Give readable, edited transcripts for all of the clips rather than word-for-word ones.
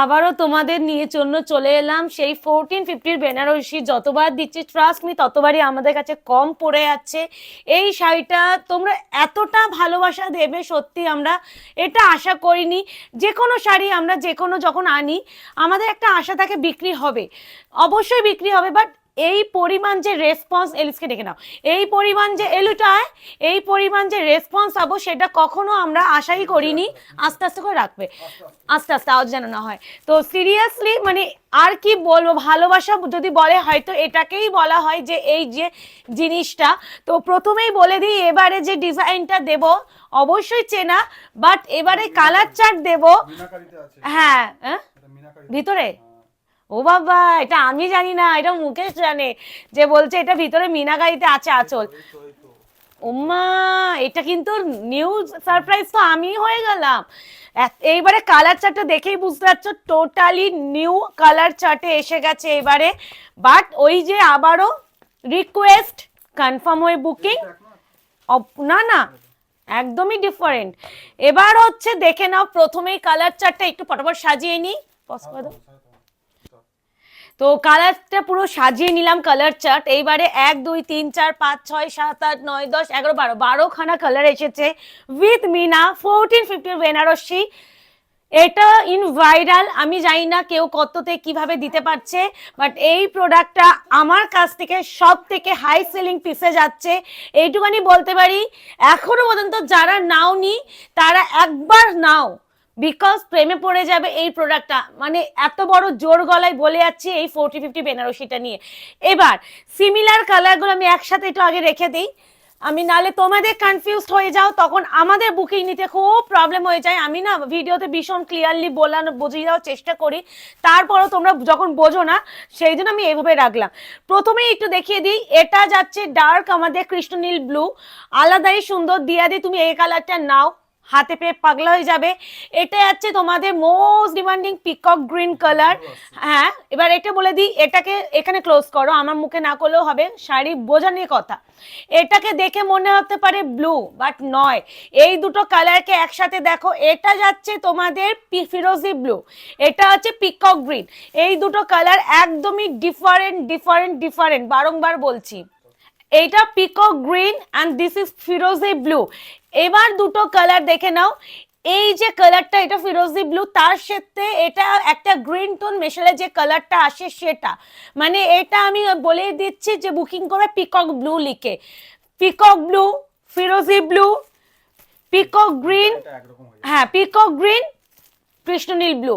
আবারও তোমাদের নিয়ে জন্য চলে এলাম সেই 1450 বেনারসি। যতবার দিচ্ছি ট্রাস্ট মি ততবারই আমাদের কাছে কম পড়ে যাচ্ছে। এই শাড়িটা তোমরা এতটা ভালোবাসা দেবে সত্যি আমরা এটা আশা করিনি। যে কোনো শাড়ি আমরা যে কোনো যখন আনি আমাদের একটা আশা থাকে বিক্রি হবে, অবশ্যই বিক্রি হবে, বাট এই পরিমাণ যে রেসপন্স, এলিসকে ডেকে নাও, এই পরিমাণ যে এলুটায় এই পরিমাণ যে রেসপন্স পাবো সেটা কখনো আমরা আশাই করিনি। আস্তে আস্তে করে রাখবে, আস্তে আস্তে আওয়াজ যেন না হয়। তো সিরিয়াসলি মানে আর কি বলবো, ভালোবাসা যদি বলে হয়তো এটাকেই বলা হয় যে এই যে জিনিসটা। তো প্রথমেই বলে দিই এবারে যে ডিজাইনটা দেব অবশ্যই চেনা, বাট এবারে কালার চার্ট দেব। হ্যাঁ হ্যাঁ ভিতরে, ও বাবা এটা আমি জানি না, এটা মুকেশ জানে, যে বলছে এটা ভিতরে মিনাকারিতে আছে আঁচল। ওমা এটা কিন্তু নিউ সারপ্রাইজ, তো আমি হয়ে গেলাম। এইবারে কালার চার্টটা দেখেই বুঝতে পারছো টোটালি নিউ কালার চার্টে এসে গেছে এবারে। বাট ওই যে আবারও রিকোয়েস্ট কনফার্ম হয়ে বুকিং, না না একদমই ডিফারেন্ট। এবার হচ্ছে দেখে নাও প্রথমেই কালার চার্টটা একটু ফটাফট সাজিয়ে নিই। তো কালারটা পুরো সাজিয়ে নিলাম কালার চার্ট। এইবারে 1 2 3 4 5 6 7 8 9 10 11 12 12খানা কালার এসেছে উইথ মিনা 1450 বেনারসি। এটা ইন ভাইরাল, আমি জানি না কেউ কততে কিভাবে দিতে পারছে, বাট এই প্রোডাক্টটা আমার কাছ থেকে সব থেকে হাই সেলিং পিসে যাচ্ছে এইটুখানি বলতে পারি। এখনো পর্যন্ত যারা নাওনি তারা একবার নাও, বিকজ প্রেমে পড়ে যাবে এই প্রোডাক্টটা। মানে এত বড় জোর গলায় বলে যাচ্ছি এই 1450 বেনারসিটা নিয়ে। এবার সিমিলার কালারগুলো আমি একসাথে একটু আগে রেখে দিই, আমি নালে তোমাদের কনফিউজড হয়ে যাও, তখন আমাদের বুকিং নিতে খুব প্রবলেম হয়ে যায়। আমি না ভিডিওতে ভীষণ ক্লিয়ারলি বুঝিয়ে দেওয়ার চেষ্টা করি, তারপরও তোমরা যখন বোঝো না সেই জন্য আমি এইভাবে রাখলাম। প্রথমেই একটু দেখিয়ে দিই, এটা যাচ্ছে ডার্ক আমাদের কৃষ্ণনীল ব্লু, আলাদাই সুন্দর। দিয়া দি তুমি এই কালারটা নাও, হাতে পেয়ে পাগলা হয়ে যাবে। এটা যাচ্ছে তোমাদের most demanding peacock green colour. হ্যাঁ এবার এটা বলে দিই, এটাকে এখানে ক্লোজ করো, আমার মুখে না করলেও হবে, শাড়ি বোঝা নিয়ে কথা। এটাকে দেখে মনে হতে পারে ব্লু, বাট নয়। এই দুটো কালারকে একসাথে দেখো, এটা যাচ্ছে তোমাদের ফিরোজি ব্লু, এটা হচ্ছে পিকক গ্রিন। এই দুটো কালার একদমই ডিফারেন্ট ডিফারেন্ট ডিফারেন্ট, বারংবার বলছি। এইটা peacock green and this is firozi blue. এবার দুটো কালার দেখে নাও, এই যে কালারটা এটা ফিরোজি ব্লু, তার সাথে এটা একটা গ্রিন টোন মেশালে যে কালারটা আসে সেটা, মানে এটা আমি বলে দিচ্ছি যে বুকিং করে পিকক ব্লু লিখে, peacock blue, firozi blue, peacock green, হ্যাঁ পিকক গ্রিন, কৃষ্ণনীল ব্লু।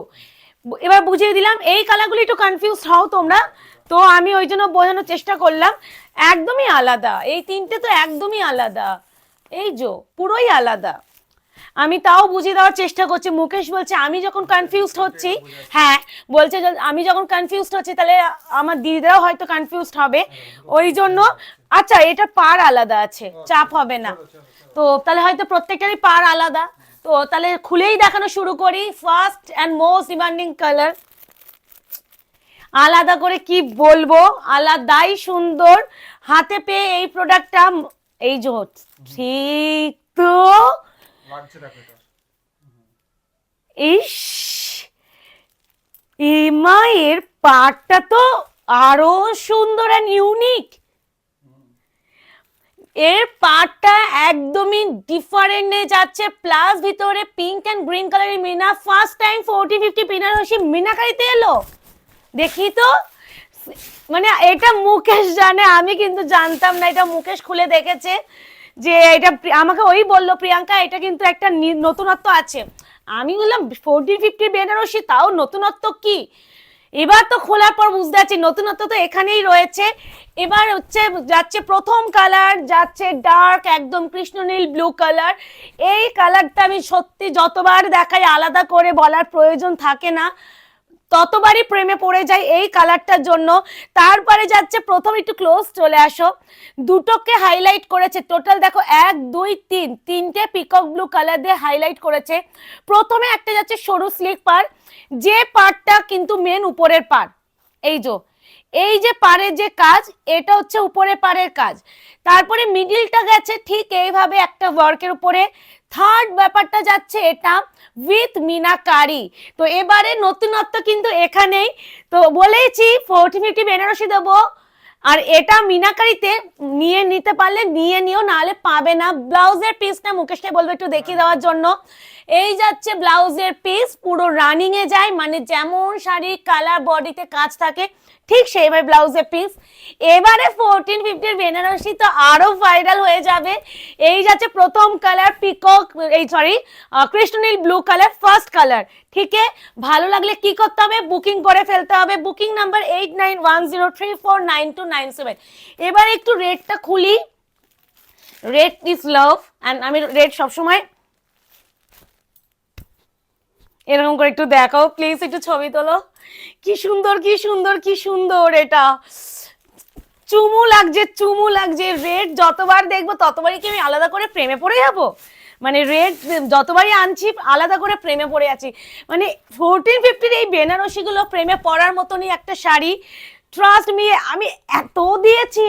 এবার বুঝিয়ে দিলাম, এই কালারগুলি একটু কনফিউজ হও তোমরা, তো আমি ওই জন্য বোঝানোর চেষ্টা করলাম। একদমই আলাদা এই তিনটে, তো একদমই আলাদা, এই যে পুরোই আলাদা। আমি তাও বুঝিয়ে দেওয়ার চেষ্টা করছি। মুকেশ বলছে আমি যখন কনফিউজড হচ্ছি, হ্যাঁ বলছে আমি যখন কনফিউজড হচ্ছি তাহলে আমার দিদিরাও হয়তো কনফিউজড হবে, ওই জন্য। আচ্ছা এটা পার আলাদা আছে, চাপ হবে না, তো তাহলে হয়তো প্রত্যেকটারই পার আলাদা। তো তাহলে খুলেই দেখানো শুরু করি। First and most demanding colour, আলাদা করে কি বলবো, আলাদাই সুন্দর। হাতে পেয়ে এই প্রোডাক্টটা, এই যে ঠিক তো, ইস ইমা এর পার্টটা তো আরো সুন্দর অ্যান্ড ইউনিক। এর পার্টটা একদমই ডিফারেন্ট যাচ্ছে, প্লাস ভিতরে পিঙ্ক অ্যান্ড গ্রিন কালারের মিনা। ফার্স্ট টাইম 1450 বেনারসি মিনাকারিতে এলো, দেখি তো। মানে এটা মুকেশ জানে, আমি কিন্তু জানতাম না, এটা মুকেশ খুলে দেখেছে যে এটা, আমাকে ওই বললো প্রিয়াঙ্কা এটা কিন্তু একটা নতুনত্ব আছে। আমি বললাম 1450 বেনারসি, তাও নতুনত্ব কি? এবার তো খোলার পর বুঝতে পারছি নতুনত্ব তো এখানেই রয়েছে। এবার হচ্ছে যাচ্ছে প্রথম কালার, যাচ্ছে ডার্ক একদম কৃষ্ণনীল ব্লু কালার। এই কালারটা আমি সত্যি যতবার দেখাই আলাদা করে বলার প্রয়োজন থাকে না, ততবারই প্রেমে পড়ে যায় এই কালারটার জন্য। তারপরে যাচ্ছে প্রথম, একটু ক্লোজ চলে আসো, দুটোকে হাইলাইট করেছে টোটাল দেখো 1 2 3 তিনটে পিকক ব্লু কালার দিয়ে হাইলাইট করেছে। প্রথমে একটা যাচ্ছে সরু স্লিক পার, যে পার্টটা কিন্তু মেন উপরের পার, এই যে এই যে পাড়ের যে কাজ, এটা হচ্ছে উপরে পাড়ের কাজ, তারপরে মিডিলটা গেছে ঠিক এইভাবে একটা ওয়ার্কের উপরে। থার্ড ব্যাপারটা যাচ্ছে এটা উইথ মিনাকারি। তো এবারে নতুনত্ব কিন্তু এখানেই, তো বলেইছি 40-50 বেনারসি দেবো, আর এটা মিনাকারিতে নিয়ে নিতে পারলে নিয়ে নিও, নাহলে পাবে না। ব্লাউজের পিসটা মুকেশকে বলবো একটু দেখিয়ে দেওয়ার জন্য। এই যাচ্ছে ব্লাউজের পিস, পুরো রানিং এ যায়, মানে যেমন শাড়ির কালার বডিতে কাজ থাকে ঠিক সেইভাবে ব্লাউজের পিস। এবারে 1450 বেনারসি তো আরো ভাইরাল হয়ে যাবে। এই যাচ্ছে প্রথম কালার পিকক, এই সরি কৃষ্ণনীল ব্লু কালার, ফার্স্ট কালার। ঠিক আছে, ভালো লাগলে কি করতে হবে, বুকিং করে ফেলতে হবে। Booking number 8910349297। এবার একটু রেটটা খুলি। রেট ইজ লাভ, এন্ড আমি রেট সবসময় এরকম করে একটু দেখাও প্লিজ, একটু ছবি তোলো। কি সুন্দর কি সুন্দর কি সুন্দর, এটা চুমু লাগছে চুমু লাগছে। রেড যতবার দেখবো ততবারই কি আমি আলাদা করে প্রেমে পড়ে যাবো? মানে রেড যতবারই আনছি আলাদা করে প্রেমে পড়ে আছি। মানে 1450 এই বেনারসিগুলো প্রেমে পড়ার মতনই একটা শাড়ি। ট্রাস্ট মি, আমি এত দিয়েছি,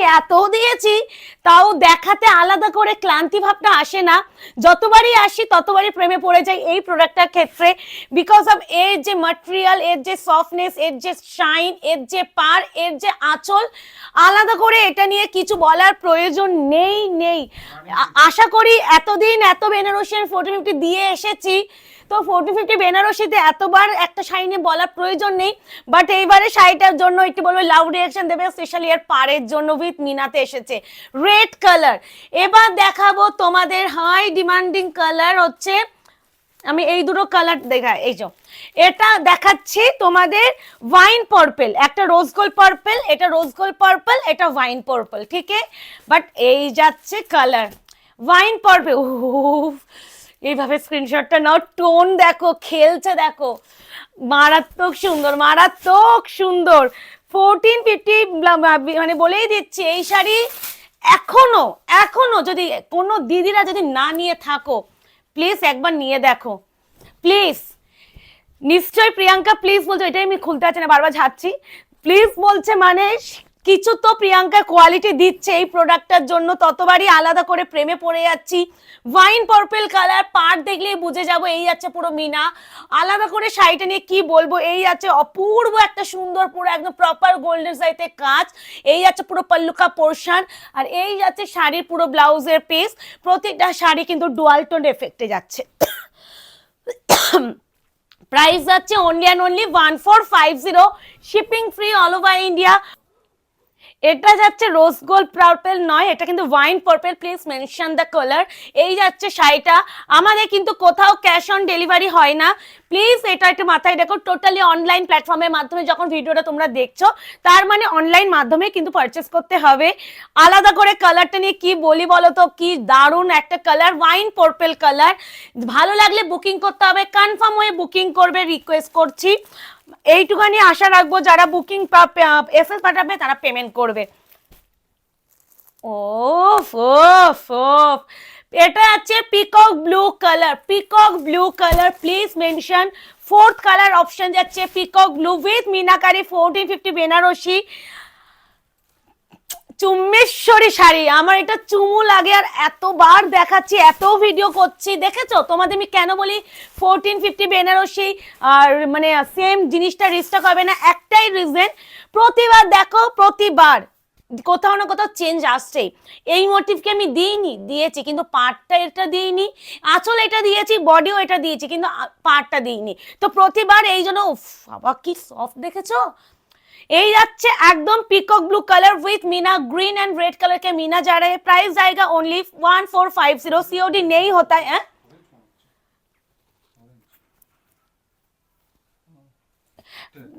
তাও দেখাতে আলাদা করে ক্লান্তি ভাবটা আসে না। যতবারই আসি ততবারই প্রেমে পড়ে যাই এই প্রোডাক্টটার ক্ষেত্রে, বিকজ অফ এর যে ম্যাটেরিয়াল, এর যে সফটনেস, এর যে শাইন, এর যে পার, এর যে আঁচল। আলাদা করে এটা নিয়ে কিছু বলার প্রয়োজন নেই। আশা করি এতদিন এত বেনারসি 1450 দিয়ে এসেছি, তো 1450 বেনারসিতে এতবার একটা শাড়ি নিয়ে বলার প্রয়োজন নেই। বাট এইবারে শাড়িটার জন্য একটু বলবো লাভ রিয়াকশন দেবে, স্পেশালি এর পাড়ের জন্য উইথ মিনাতে এসেছে রেড কালার। এবার দেখাবো তোমাদের হাই ডিমান্ডিং কালার হচ্ছে, আমি এই দুটো কালার দেখাই। এই যে এটা দেখাচ্ছি তোমাদের ওয়াইন পার্পল, একটা রোজ গোল্ড পার্পল, এটা রোজ গোল্ড পার্পল, এটা ওয়াইন পার্পল। ঠিক আছে, বাট এই যাচ্ছে কালার ওয়াইন পার্পল। এইভাবে স্ক্রিনশটটা নাও, টোন দেখো, খেলছে দেখো, মারাত্মক সুন্দর 1450। মানে বলেই দিচ্ছি এই শাড়ি এখনো যদি কোনো দিদিরা যদি না নিয়ে থাকো, প্লিজ একবার নিয়ে দেখো প্লিজ। নিশ্চয় প্রিয়াঙ্কা প্লিজ বলছো, এটাই আমি খুলতে পারছি না, বারবার ঝাড়ছি। প্লিজ বলছে মানে কিছু তো প্রিয়াঙ্কা কোয়ালিটি দিচ্ছে এই প্রোডাক্টটার জন্য, ততবারই আলাদা করে প্রেমে পড়ে যাচ্ছি। ওয়াইন পার্পল কালার, পাড় দেখলেই বুঝে যাবো এই যাচ্ছে পুরো মিনা। আলাদা করে শাড়িটা নিয়ে কি বলবো, এই যাচ্ছে অপূর্ব একটা সুন্দর পুরো একদম প্রপার গোল্ডেন সাইতে কাজ। এই যাচ্ছে পুরো পাল্লুকা পোর্শন, আর এই যাচ্ছে শাড়ির পুরো ব্লাউজের পিস। প্রতিটা শাড়ি কিন্তু ডুয়াল টোন এফেক্টে যাচ্ছে। প্রাইস যাচ্ছে only and only 1450, shipping free all over India. এটা যাচ্ছে রোজ গোল্ড পার্পল নয়, এটা কিন্তু wine purple, please mention the colour. এই যাচ্ছে শাড়িটা, আমাদের কিন্তু কোথাও ক্যাশ অন ডেলিভারি হয় না, প্লিজ এটা একটু মাথায় রেখো। টোটালি অনলাইন প্ল্যাটফর্মের মাধ্যমে যখন ভিডিওটা তোমরা দেখছো, তার মানে অনলাইন মাধ্যমে কিন্তু পারচেস করতে হবে। আলাদা করে কালারটা নিয়ে কি বলি বলো তো, কি দারুণ একটা কালার, ওয়াইন পার্পল কালার। ভালো লাগলে বুকিং করতে হবে, কনফার্ম হয়ে বুকিং করবে রিকোয়েস্ট করছি। এইটুখানি আশা রাখবো, যারা বুকিং এসএস পাঠাবে তারা পেমেন্ট করবে। ওফ ওফ ওফ, এটা আছে peacock blue colour, please mention. Fourth colour option যাচ্ছে peacock blue with meenakari 1450 Banarasi Chumbeshwari sari. আমার এটা চুমু লাগে, আর এতবার দেখাচ্ছি, এত ভিডিও করছি, দেখেছো? তোমাদের আমি কেন বলি 1450 বেনারসি আর মানে সেম জিনিসটা রিস্টক হবে না, একটাই রিজন, প্রতিবার দেখো, প্রতিবার কোথাও না কোথাও চেঞ্জ আসছেই। এই মোটিভকে আমি দিয়েছি কিন্তু পার্টটা এটা দিইনি, আঁচল এটা দিয়েছি, বডিও এটা দিয়েছি, কিন্তু পার্টটা দিইনি। তো প্রতিবার এই জন্য বাবা কি সফট, দেখেছো? এই যাচ্ছে একদম peacock blue colour with meena green and red colour के मीना जा रहे हैं। प्राइस जाएगा ओनली 1450, सीओडी नहीं होता है।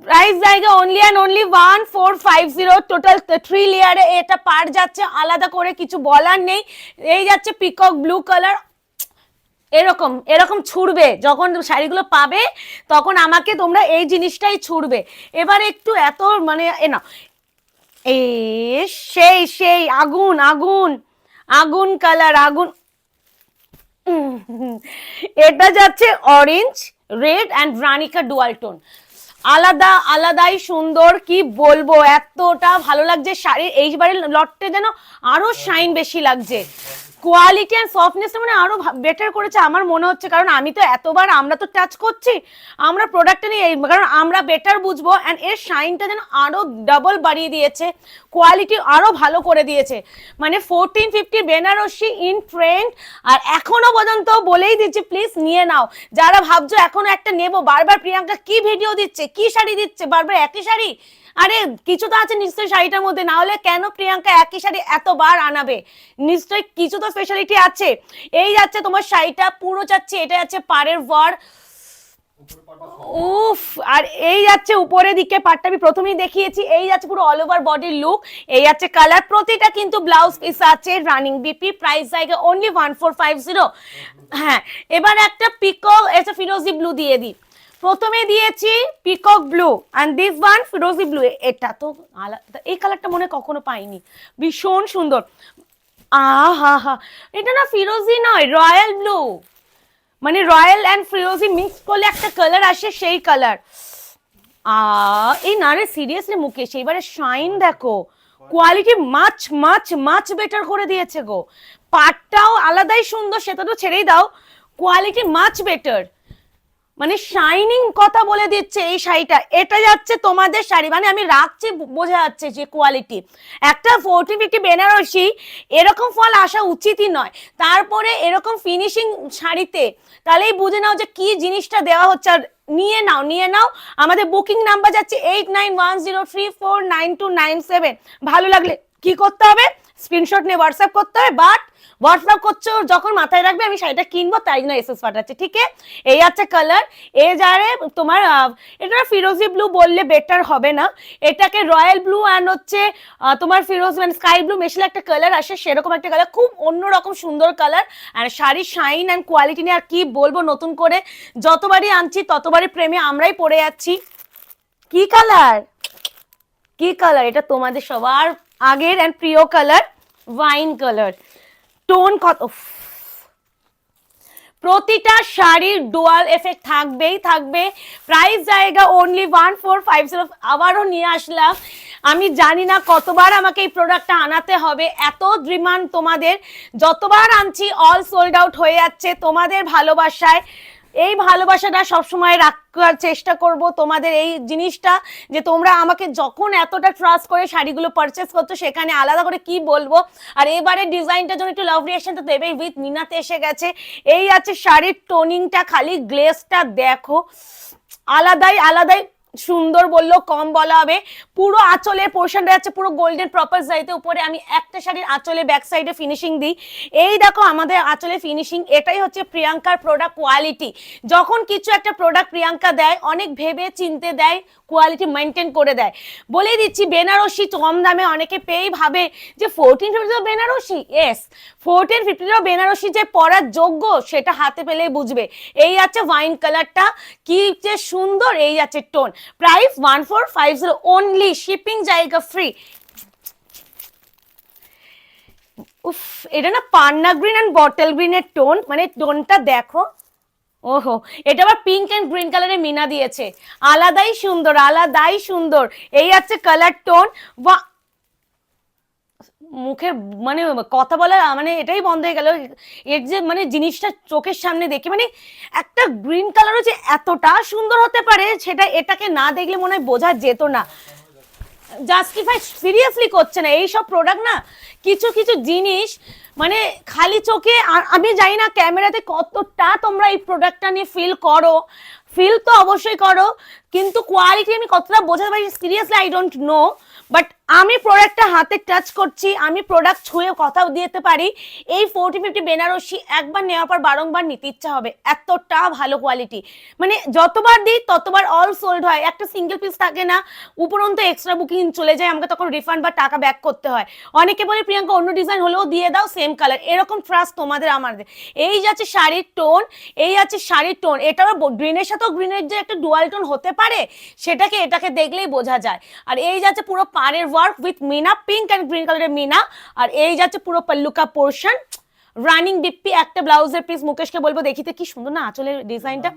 প্রাইস জায়গা অনলি এন্ড অনলি 1450, টোটাল 3 লেয়ারে এটা পার যাচ্ছে, আলাদা করে কিছু বলার নেই। এই যাচ্ছে পিকক ব্লু কালার, এরকম এরকম ছুড়বে যখন শাড়িগুলো পাবে, তখন আমাকে তোমরা এই জিনিসটাই ছুড়বে। এবার একটু এত মানে না, এই সেই সেই আগুন আগুন আগুন কালার, আগুন। এটা যাচ্ছে orange red and Ranika dual tone. আলাদা আলাদাই সুন্দর, কি বলবো, এতটা ভালো লাগছে শাড়ির এইবারের লটটা, যেন আরো শাইন বেশি লাগছে। কোয়ালিটি আর সফটনেস মানে আরো বেটার করেছে আমার মনে হচ্ছে, কারণ আমি তো এতবার আমরা তো টাচ করছি, আমরা প্রোডাক্টটা নিয়ে, কারণ আমরা বেটার বুঝবো। অ্যান্ড এর শাইনটা যেন আরো ডাবল বাড়িয়ে দিয়েছে, কোয়ালিটি আরো ভালো করে দিয়েছে। মানে 1450 বেনারসি ইন ট্রেন্ড, আর এখনো পর্যন্ত বলেই দিচ্ছি প্লিজ নিয়ে নাও। যারা ভাবছো এখনো একটা নেবো, বারবার প্রিয়াঙ্কা কি ভিডিও দিচ্ছে, কি শাড়ি দিচ্ছে, বারবার একই শাড়ি, আরে কিছু তো আছে নিশ্চয়ই শাড়িটার মধ্যে, না হলে কেন প্রিয়াঙ্কা একই শাড়ি এতবার আনাবে, নিশ্চয়ই কিছু তো স্পেশালিটি আছে। এই যাচ্ছে তোমার শাড়িটা পুরো যাচ্ছে, এটা যাচ্ছে পাড়ের ওয়ার, উফ, আর এই যাচ্ছে উপরের দিকে পাটটা আমি প্রথমেই দেখিয়েছি, এই যাচ্ছে পুরো অল ওভার বডির লুক, এই যাচ্ছে কালার, প্রতিটা কিন্তু ব্লাউজ পিস আছে রানিং বিপি, প্রাইস জায়গা অনলি 1450। হ্যাঁ, এবার একটা পিকক এটা ফিরোজি ব্লু দিয়ে দিই, প্রথমে দিয়েছি peacock blue and this one firozi blue, এটা তো আলাদা, এই কালারটা মনে কখনো পাইনি, ভীষণ সুন্দর। আহা হা, এটা না ফিরোজি নয়, রয়্যাল ব্লু, মানে রয়্যাল এন্ড ফিরোজি মিক্স করলে একটা কালার আসে, সেই কালার। এই না রে সিরিয়াসলি মুকেশ, এবারে শাইন দেখো, কোয়ালিটি মাছ মাছ মাছ বেটার করে দিয়েছে গো, পাটটাও আলাদাই সুন্দর, সেটা তো ছেড়েই দাও, কোয়ালিটি মাছ বেটার, মানে শাইনিং কথা বলে দিচ্ছে এই শাড়িটা। এটা যাচ্ছে তোমাদের শাড়ি, মানে আমি রাখছি বোঝা যাচ্ছে যে কোয়ালিটি, একটা 1450 বেনারসি এরকম ফল আসা উচিতই নয়, তারপরে এরকম ফিনিশিং শাড়িতে, তাহলেই বুঝে নাও যে কি জিনিসটা দেওয়া হচ্ছে। আর নিয়ে নাও নিয়ে নাও, আমাদের বুকিং নাম্বার যাচ্ছে 8910349297। ভালো লাগলে কি করতে হবে, স্ক্রিনশট নিয়ে হোয়াটসঅ্যাপ করতে হবে, বাট হোয়াটসঅ্যাপ করছো যখন মাথায় রাখবে আমি শাড়িটা কিনবো, তাই জন্য এসএস পাঠাচ্ছি, ঠিক আছে। এই আছে কালার, এ যারে তোমার এটা ফিরোজি ব্লু বললে বেটার হবে না, এটাকে রয়্যাল ব্লু অ্যান্ড হচ্ছে তোমার ফিরোজ মানে স্কাই ব্লু মেশালে একটা কালার আসে, সেরকম একটা কালার, খুব অন্যরকম সুন্দর কালার। আর শাড়ির শাইন অ্যান্ড কোয়ালিটি নিয়ে আর কি বলবো, নতুন করে যতবারই আনছি ততবারই প্রেমে আমরাই পড়ে যাচ্ছি। কি কালার, কি কালার, এটা তোমাদের সবার আগের অ্যান্ড প্রিয় কালার, ওয়াইন কালার, টোন কত, প্রতিটা শাড়ির ডুয়াল এফেক্ট থাকবেই থাকবে, প্রাইস জায়গা অনলি 1450। আবারও নিয়ে আসলাম, আমি জানি না কতবার আমাকে এই প্রোডাক্টটা আনাতে হবে, এত ডিমান্ড তোমাদের, যতবার আনছি অল সোল্ড আউট হয়ে যাচ্ছে, তোমাদের ভালোবাসায় এই ভালোবাসাটা সবসময় রাখার চেষ্টা করব, তোমাদের এই জিনিসটা যে তোমরা আমাকে যখন এতটা ট্রাস্ট করে শাড়িগুলো পারচেস করছো, সেখানে আলাদা করে কি বলবো। আর এবারে ডিজাইনটা জন্য একটু লাভ রিঅ্যাকশন তো দেবেই, উইথ মিনাতে এসে গেছে। এই আছে শাড়ির টোনিংটা, খালি গ্লেজটা দেখো, আলাদাই আলাদাই সুন্দর, বললেও কম বলা হবে। পুরো আঁচলের পোর্শনটা যাচ্ছে পুরো গোল্ডেন প্রপার জাইতে উপরে, আমি একটা শাড়ির আঁচলে ব্যাক সাইডে ফিনিশিং দিই, এই দেখো আমাদের আঁচলে ফিনিশিং, এটাই হচ্ছে প্রিয়াঙ্কার প্রোডাক্ট কোয়ালিটি। যখন কিছু একটা প্রোডাক্ট প্রিয়াঙ্কা দেয় অনেক ভেবে চিনতে দেয়, কোয়ালিটি মেনটেন করে দেয়। বলেই দিচ্ছি বেনারসি কম দামে অনেকে পেয়েই ভাবে যে 1450 বেনারসি, ইয়েস 1450 বেনারসি যে পরার যোগ্য সেটা হাতে পেলেই বুঝবে। এই আছে ওয়াইন কালারটা, কি যে সুন্দর, এই আছে টোন, প্রাইস 1450 অনলি, শিপিং জায়গা ফ্রি। উফ, এটা না পান্না গ্রিন এন্ড বটল গ্রিনের টোন, মানে টোনটা দেখো, ওহো, এটা আবার পিঙ্ক এন্ড গ্রিন কালারে মিনা দিয়েছে, আলাদাই সুন্দর আলাদাই সুন্দর। এই আছে কালার টোন, মুখে মানে কথা বলা মানে এটাই বন্ধ হয়ে গেল, এর যে মানে জিনিসটা চোখের সামনে দেখি, মানে একটা গ্রিন কালারও যে এতটা সুন্দর হতে পারে সেটা এটাকে না দেখলে মনে হয় বোঝা যেত না, জাস্টিফাই সিরিয়াসলি করছে না এইসব প্রোডাক্ট না, কিছু কিছু জিনিস মানে খালি চোখে, আমি জানি না ক্যামেরাতে কতটা তোমরা এই প্রোডাক্টটা নিয়ে ফিল করো, ফিল তো অবশ্যই করো, কিন্তু কোয়ালিটি আমি কতটা বোঝাতে পারি seriously I don't know, but আমি প্রোডাক্টটা হাতে টাচ করছি, আমি প্রোডাক্ট ছুঁয়ে কথাও দিতে পারি, এই 1450 বেনারসি একবার নেওয়ার পর বারংবার নিতে ইচ্ছা হবে, এতটা ভালো কোয়ালিটি। মানে যতবার দিই ততবার অল সোল্ড হয়, একটা সিঙ্গেল পিস থাকে না, উপরন্তু এক্সট্রা বুকিং চলে যায়, আমাকে তখন রিফান্ড বা টাকা ব্যাক করতে হয়। অনেকে বলে প্রিয়াঙ্কা অন্য ডিজাইন হলেও দিয়ে দাও সেম কালার, এরকম ট্রাস্ট তোমাদের আমাদের। এই যাচ্ছে শাড়ির টোন, এই আছে শাড়ির টোন, এটা গ্রিনের সাথেও গ্রিনের যে একটা ডুয়াল টোন হতে পারে সেটাকে এটাকে দেখলেই বোঝা যায়। আর এই যাচ্ছে পুরো পাড়ের ওয়ার্ক উইথ মিনা, পিঙ্ক এন্ড গ্রিন কালারের মিনা, আর এই যাচ্ছে পুরো পাল্লু কা পোর্শন, রানিং বিপ্পি একটা ব্লাউজের পিস, মুকেশকে বলবো দেখিতে কি সুন্দর না আঁচলের ডিজাইনটা।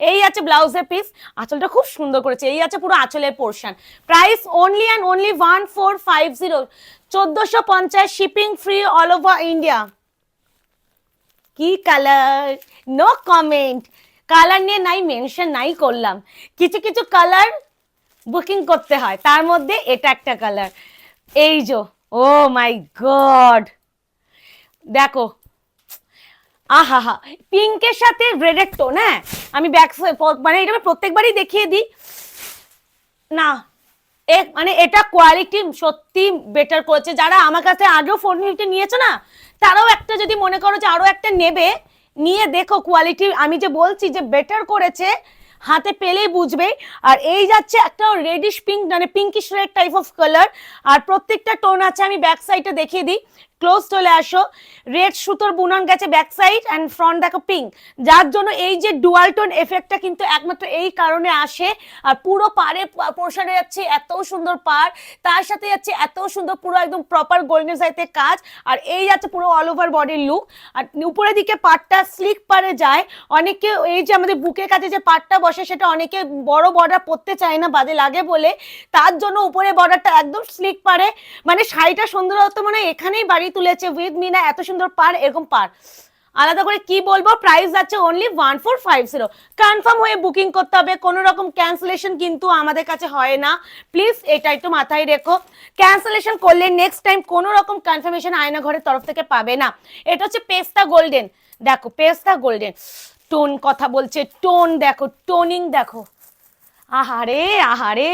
এই আছে ব্লাউজের পিস, আঁচলটা খুব সুন্দর করেছে। এই আছে পুরো আঁচলের portion. Price only and only 1450, 1450, shipping free all over India. কি কালার, নো কমেন্ট, কালার নিয়ে নাই মেনশন নাই করলাম, কিছু কিছু কালার বুকিং করতে হয়, তার মধ্যে এটা একটা কালার। এই যে ও মাই গড, দেখো আহা হা, পিঙ্কের সাথে রেডের টোন। হ্যাঁ আমি ব্যাক মানে এটা প্রত্যেকবারই দেখিয়ে দিই না, মানে এটা কোয়ালিটি সত্যি বেটার করেছে। যারা আমার কাছে আগেও 450 নিয়েছে না, তারাও একটা যদি মনে করো যে আরো একটা নেবে, নিয়ে দেখো কোয়ালিটি আমি যে বলছি যে বেটার করেছে, হাতে পেলেই বুঝবে। আর এই যাচ্ছে একটা রেডিশ পিঙ্ক, মানে pinkish red type of colour, আর প্রত্যেকটা টোন আছে। আমি ব্যাক সাইডে দেখিয়ে দিই, ক্লোজ চলে আসো। রেড সুতোর বুনন গেছে ব্যাক সাইড, অ্যান্ড ফ্রন্ট দেখো পিঙ্ক, যার জন্য এই যে ডুয়াল টোন এফেক্টটা কিন্তু একমাত্র এই কারণে আসে। আর পুরো পাড়ে পোর্শনে যাচ্ছে এত সুন্দর পাড়, তার সাথে যাচ্ছে এত সুন্দর পুরো একদম প্রপার গোল্ডেন সাইতে কাজ। আর এই যাচ্ছে পুরো অল ওভার বডির লুক। আর উপরের দিকে পাড়টা স্লিক পাড়ে যায়, অনেকে এই যে আমাদের বুকের কাছে যে পাড়টা বসে সেটা অনেকে বড় বর্ডার পরতে চায় না, বাজে লাগে বলে, তার জন্য উপরে বর্ডারটা একদম স্লিক পাড়ে। মানে শাড়িটা সুন্দরত্ব মানে এখানেই বাড়ি তুলেছে উইথ মিনা, এত সুন্দর পাড়, এরকম পাড় আলাদা করে কি বলবো। প্রাইস আছে অনলি 1450। কনফার্ম হয়ে বুকিং করতে হবে, কোনো রকম ক্যান্সেলেশন কিন্তু আমাদের কাছে হয় না, প্লিজ এটা একটু মাথায় রেখো। ক্যান্সেলেশন করলে নেক্সট টাইম কোনো রকম কনফার্মেশন আয়না ঘরের তরফ থেকে পাবে না। এটা হচ্ছে পেস্তা গোল্ডেন, দেখো পেস্তা গোল্ডেন টোন কথা বলছে, টোন দেখো, টোনিং দেখো, আহারে আহারে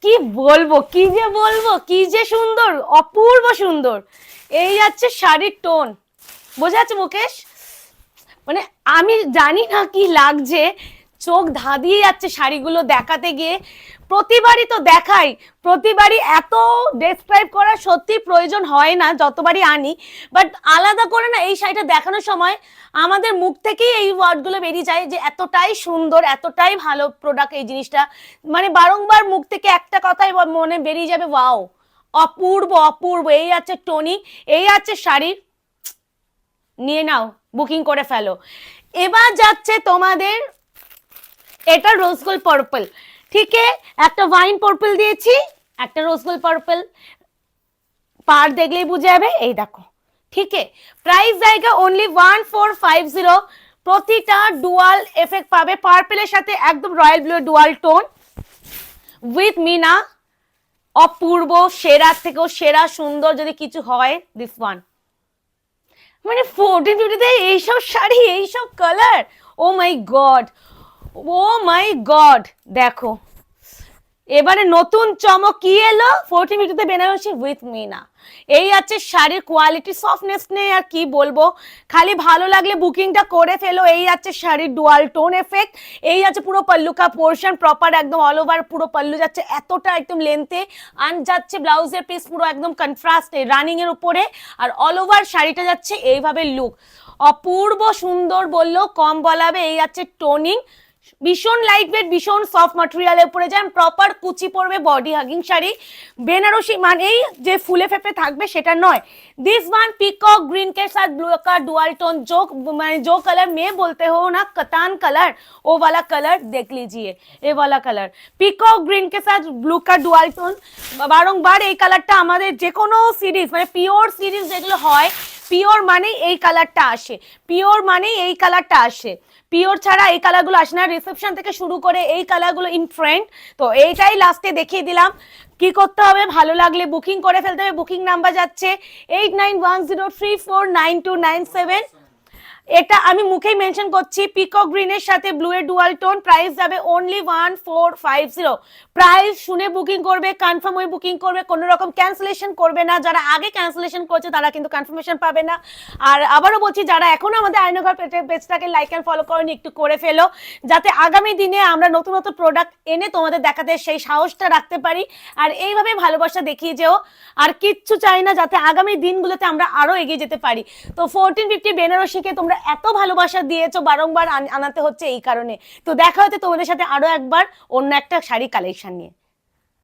কি বলবো, কি যে বলবো, কি যে সুন্দর, অপূর্ব সুন্দর। এই যাচ্ছে শাড়ির টোন, বোঝা যাচ্ছে মুকেশ? মানে আমি জানি না কি লাগছে, চোখ ধাঁধিয়ে যাচ্ছে শাড়িগুলো দেখাতে গিয়ে। প্রতিবারই তো দেখাই, প্রতিবারই এত ডেসক্রাইব করার সত্যি প্রয়োজন হয় না যতবারই আনি, বাট আলাদা করে না এই শাড়িটা দেখানোর সময় আমাদের মুখ থেকেই এই ওয়ার্ডগুলো বেরিয়ে যায় যে এতটাই সুন্দর, এতটাই ভালো প্রোডাক্ট এই জিনিসটা। মানে বারংবার মুখ থেকে একটা কথাই মনে বেরিয়ে যাবে, ওয়াও অপূর্ব অপূর্ব। এই আছে টনি, এই আছে শাড়ি, নিয়ে নাও, বুকিং করে ফেলো। এবার যাচ্ছে তোমাদের এটা রোজ গোল্ড পার্পল, ঠিক আছে, একটা ওয়াইন পার্পল দিয়েছি, একটা রোজ গোল্ড পার্পল, পার দেখলেই বুঝে যাবে। এই দেখো, ঠিক আছে, প্রাইস জায়গা অনলি 1450। প্রতিটা ডুয়াল এফেক্ট পাবে, পার্পলের সাথে একদম royal blue dual tone with meena, অপূর্ব, সেরার থেকেও সেরা সুন্দর যদি কিছু হয় দিস ওয়ান। মানে 1450-তে এইসব শাড়ি, এইসব কালার, ও মাই গড, ও মাই গড। দেখো এবারে নতুন চমক কি এলো, 1450-তে বেনারসি উইথ মিনা। এই আছে শাড়ির কোয়ালিটি, সফটনেস নেই আর কি বলবো, খালি ভালো লাগলে বুকিংটা করে ফেলো। এই আছে শাড়ির ডুয়াল টোন এফেক্ট, এই আছে পুরো পাল্লুকা পোর্শন প্রপার একদম অল ওভার, পুরো পাল্লু যাচ্ছে এতটা একদম লেন্থে, আর যাচ্ছে ব্লাউজের পিস পুরো একদম কন্ট্রাস্টে রানিং এর উপরে, আর অল ওভার শাড়িটা যাচ্ছে এইভাবে লুক, অপূর্ব সুন্দর বললেও কম বলাবে। এই আছে টোনিং, ভীষণ লাইট ওয়েট, ভীষণ সফট ম্যাটেরিয়ালের উপরে যায়, প্রপার কুচি পড়বে, বডি হাগিং শাড়ি। বেনারসি মানেই যে ফুলে ফেপে থাকবে সেটা নয়। दिस वन पीकॉक ग्रीन के साथ ब्लू का डुअल टोन, जो कलर मैं बोलते हो ना कतान कलर, वो वाला कलर देख लीजिए, ये वाला कलर पीकॉक ग्रीन के साथ ब्लू का डुअल टोन। বারংবার এই কালারটা আমাদের যে কোনো সিরিজ, মানে পিওর সিরিজ যেগুলো হয়, পিওর মানেই এই কালারটা আসে, পিওর মানেই এই কালারটা আসে, পিওর ছাড়া এই কালারগুলো আসে না। রিসেপশন থেকে শুরু করে এই কালারগুলো ইন ট্রেন্ড, তো এইটাই লাস্টে দেখিয়ে দিলাম। কি করতে হবে, ভালো লাগলে বুকিং করে ফেলতে হবে। বুকিং নাম্বার যাচ্ছে 8910349297। এটা আমি মুখেই মেনশন করছি, পিকক গ্রিনের সাথে ব্লু এর ডুয়াল টোন, প্রাইস যাবে অনলি 1450। প্রাইস শুনে বুকিং করবে, কনফার্ম হয়ে বুকিং করবে, কোনো রকম ক্যান্সেলেশন করবে না। যারা আগে ক্যান্সেলেশন করছে তারা কিন্তু কনফার্মেশন পাবে না। আর আবারও বলছি, যারা এখনো আমাদের আয়নাঘর পেজটাকে লাইক অ্যান্ড ফলো করেনি, একটু করে ফেলো, যাতে আগামী দিনে আমরা নতুন নতুন প্রোডাক্ট এনে তোমাদের দেখাতে সেই সাহসটা রাখতে পারি। আর এইভাবে ভালোবাসা দেখিয়ে যেও, আর কিচ্ছু চাই না, যাতে আগামী দিনগুলোতে আমরা আরো এগিয়ে যেতে পারি। তো 1450 বেনারসিকে তোমরা এত ভালোবাসা দিয়েছো, বারংবার আনাতে হচ্ছে এই কারণে। তো দেখা হচ্ছে তোমাদের সাথে আরো একবার অন্য একটা শাড়ি কালেকশন নিয়ে।